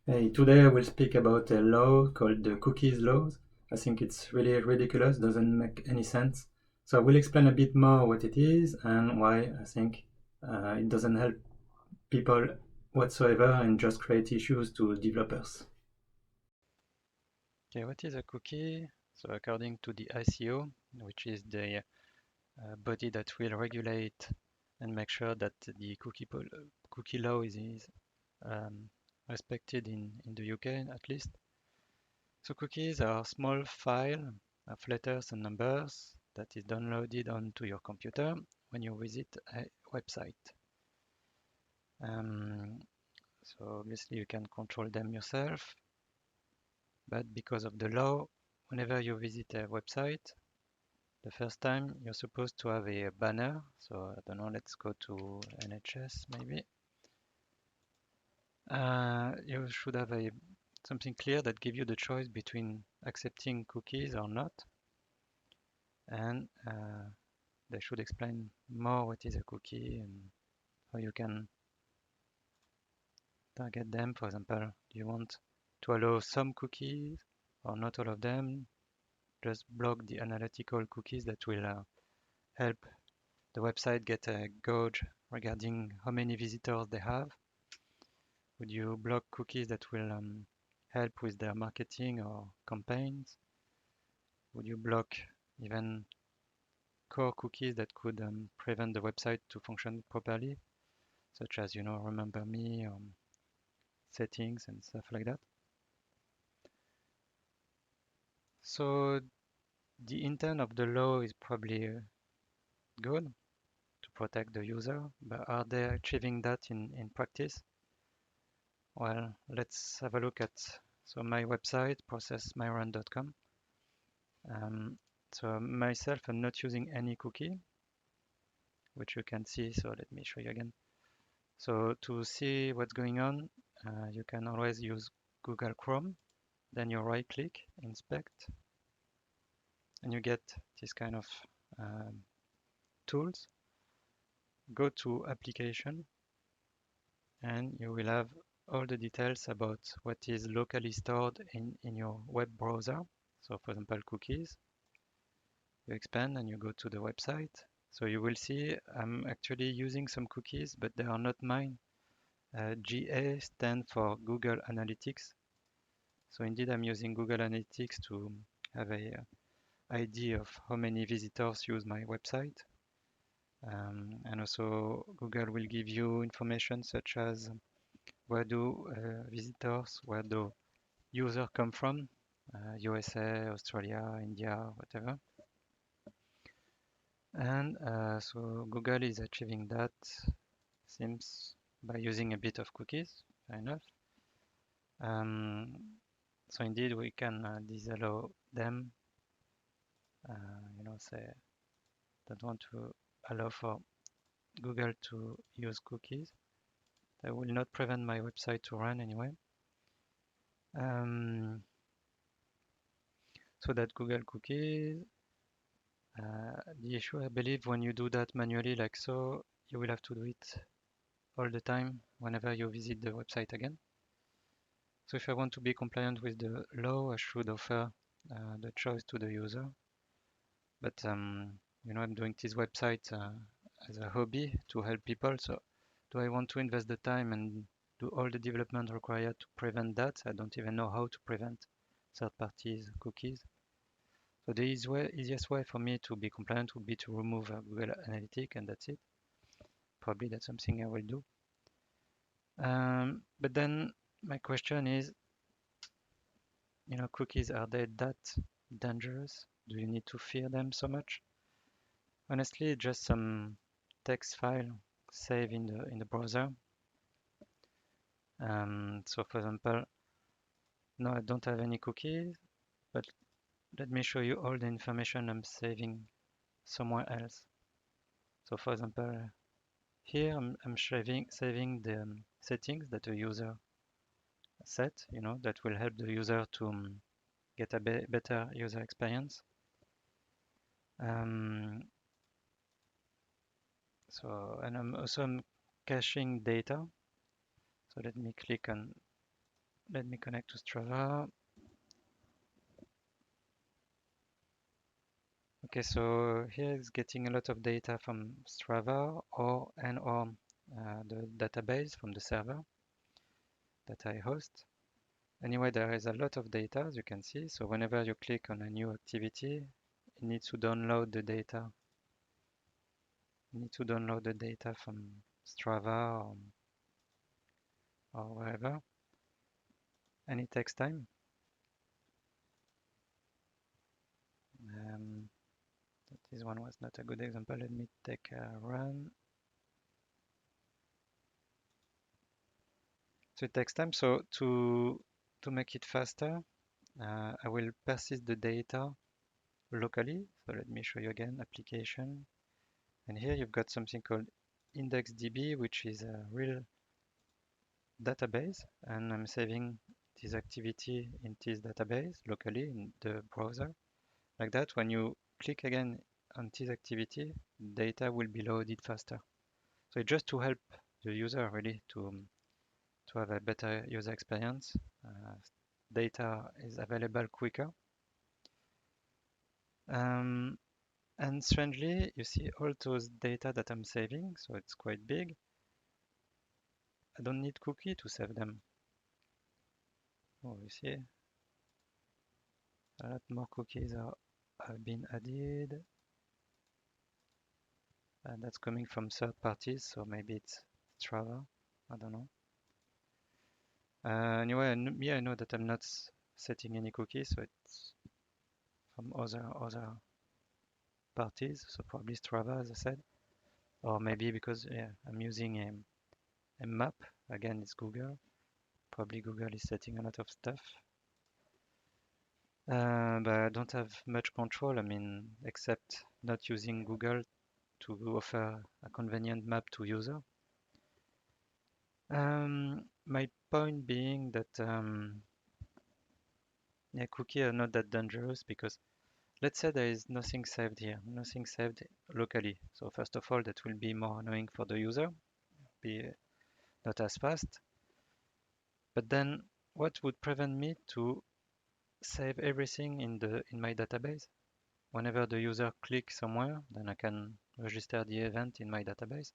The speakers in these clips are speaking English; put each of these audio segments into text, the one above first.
Hey, today I will speak about a law called the cookies laws. I think it's really ridiculous, doesn't make any sense. So I will explain a bit more what it is and why I think it doesn't help people whatsoever and just create issues to developers. Okay, what is a cookie? So according to the ICO, which is the body that will regulate and make sure that the cookie law is um, respected in the UK at least. So cookies are small file of letters and numbers that is downloaded onto your computer when you visit a website. Um, so obviously you can control them yourself, but because of the law, whenever you visit a website, the first time you're supposed to have a banner. So I don't know, let's go to NHS maybe. You should have a something clear that give you the choice between accepting cookies or not. And they should explain more what is a cookie and how you can target them. For example, do you want to allow some cookies or not all of them? Just block the analytical cookies that will help the website get a gauge regarding how many visitors they have. Would you block cookies that will help with their marketing or campaigns? Would you block even core cookies that could prevent the website to function properly, such as, remember me, settings and stuff like that? So the intent of the law is probably good to protect the user, but are they achieving that in practice? Well, let's have a look at my website, processmyrun.com. Um, so myself, I'm not using any cookie, which you can see. So let me show you again. So to see what's going on, you can always use Google Chrome. Then you right click, inspect, and you get this kind of um, tools. Go to application, and you will have all the details about what is locally stored in your web browser. So for example, cookies. You expand and you go to the website. So you will see I'm actually using some cookies, but they are not mine. GA stand for Google Analytics. So indeed, I'm using Google Analytics to have a idea of how many visitors use my website. And also Google will give you information such as where do visitors, where do users come from, USA, Australia, India, whatever. And so Google is achieving that, seems, by using a bit of cookies, fair enough. So indeed, we can disallow them, say don't want to allow for Google to use cookies. That will not prevent my website to run anyway. Um, so that Google cookies, the issue I believe when you do that manually like so, you will have to do it all the time whenever you visit the website again. So if I want to be compliant with the law, I should offer the choice to the user. But I'm doing this website as a hobby to help people. So do I want to invest the time and do all the development required to prevent that? I don't even know how to prevent third parties cookies. So the easiest way for me to be compliant would be to remove Google Analytics and that's it. Probably that's something I will do. But then my question is, cookies, are they that dangerous? Do you need to fear them so much? Honestly, just some text file saved in the browser. So for example, no, I don't have any cookies, but let me show you all the information I'm saving somewhere else. So for example, here I'm saving the settings that the user set, that will help the user to get a better user experience. Um, and I'm caching data. So let me click on let me connect to Strava. Okay, so here it's getting a lot of data from Strava or the database from the server that I host. Anyway, there is a lot of data, as you can see. So whenever you click on a new activity, it needs to download the data. You need to download the data from Strava or wherever, and it takes time. This one was not a good example. Let me take a run. So it takes time. So to make it faster, I will persist the data locally. So let me show you again, application. And here you've got something called IndexedDB, which is a real database. And I'm saving this activity in this database locally in the browser. Like that, when you click again on this activity, data will be loaded faster. So it's just to help the user really to have a better user experience. Data is available quicker. And strangely, you see all those data that I'm saving, so it's quite big. I don't need cookie to save them. Oh, you see, a lot more cookies have been added. And that's coming from third parties, so maybe it's Strava. I don't know. Anyway, I know that I'm not setting any cookies, so it's from other parties, so probably Strava, as I said, or maybe because I'm using a map. Again, it's Google. Probably Google is setting a lot of stuff, but I don't have much control. I mean, except not using Google to offer a convenient map to user. My point being that cookies are not that dangerous because let's say there is nothing saved here, nothing saved locally. So first of all, that will be more annoying for the user, be not as fast. But then what would prevent me to save everything in my database? Whenever the user clicks somewhere, then I can register the event in my database.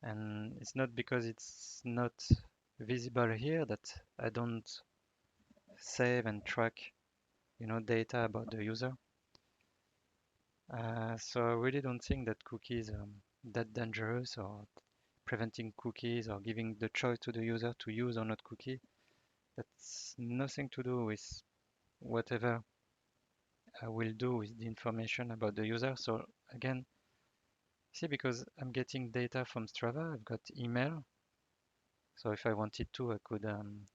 And it's not because it's not visible here that I don't save and track, data about the user. So I really don't think that cookies are that dangerous, or preventing cookies or giving the choice to the user to use or not cookie. That's nothing to do with whatever I will do with the information about the user. So again, see, because I'm getting data from Strava, I've got email. So if I wanted to, I could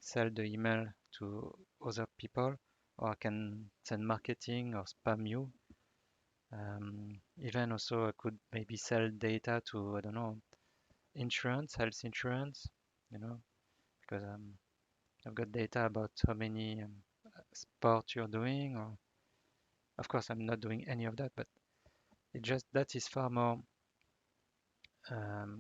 sell the email to other people, or I can send marketing or spam you. Even also, I could maybe sell data to, I don't know, insurance, health insurance, because I've got data about how many sport you're doing, or of course I'm not doing any of that, but it just that is far more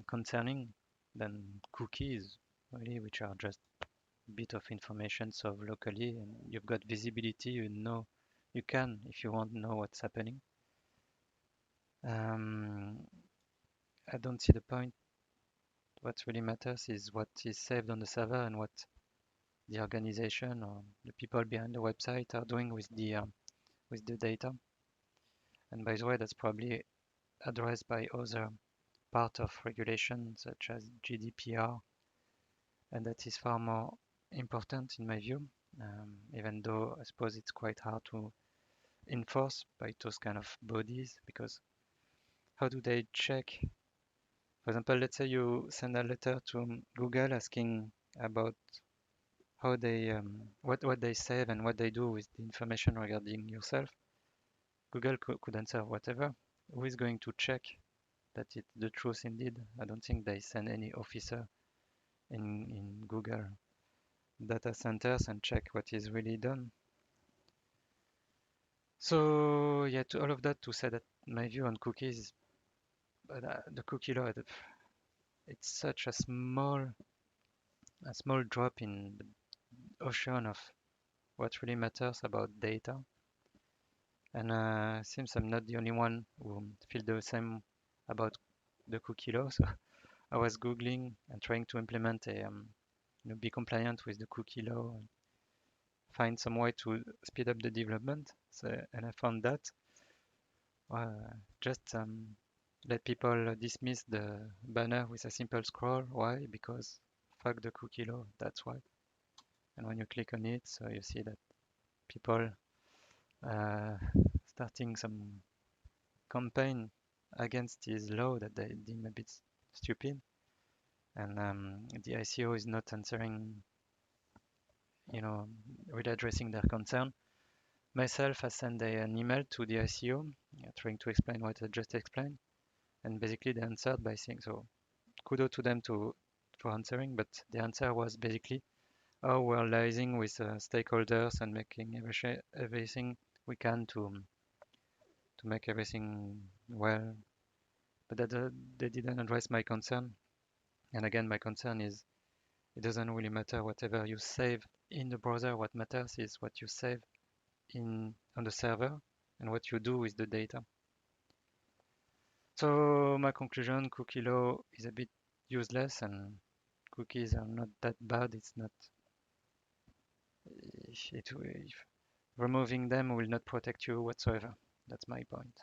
concerning than cookies, really, which are just a bit of information so locally, and you've got visibility. You can, if you want, know what's happening. I don't see the point. What really matters is what is saved on the server and what the organization or the people behind the website are doing with the data. And by the way, that's probably addressed by other part of regulation such as GDPR, and that is far more important in my view, even though I suppose it's quite hard to enforce by those kind of bodies, because how do they check? For example, let's say you send a letter to Google asking about how they what they save and what they do with the information regarding yourself. Google could answer whatever. Who is going to check that it's the truth indeed? I don't think they send any officer in Google data centers and check what is really done. So yeah, to all of that to say that my view on cookies, but the cookie law, it's such a small drop in ocean of what really matters about data. And seems I'm not the only one who feel the same about the cookie law. So I was Googling and trying to implement be compliant with the cookie law and find some way to speed up the development. So, and I found that just let people dismiss the banner with a simple scroll. Why? Because fuck the cookie law. That's why. And when you click on it, so you see that people uh, starting some campaign against this law that they deem a bit stupid, and the ICO is not answering, really addressing their concern. Myself, I sent an email to the ICO trying to explain what I just explained, and basically they answered by saying, so kudos to them for answering, but the answer was basically, oh, we're liaising with stakeholders and making everything we can to make everything well, but that they didn't address my concern. And again, my concern is it doesn't really matter whatever you save in the browser. What matters is what you save on the server and what you do with the data. So my conclusion, cookie law is a bit useless and cookies are not that bad. It's not, removing them will not protect you whatsoever. That's my point.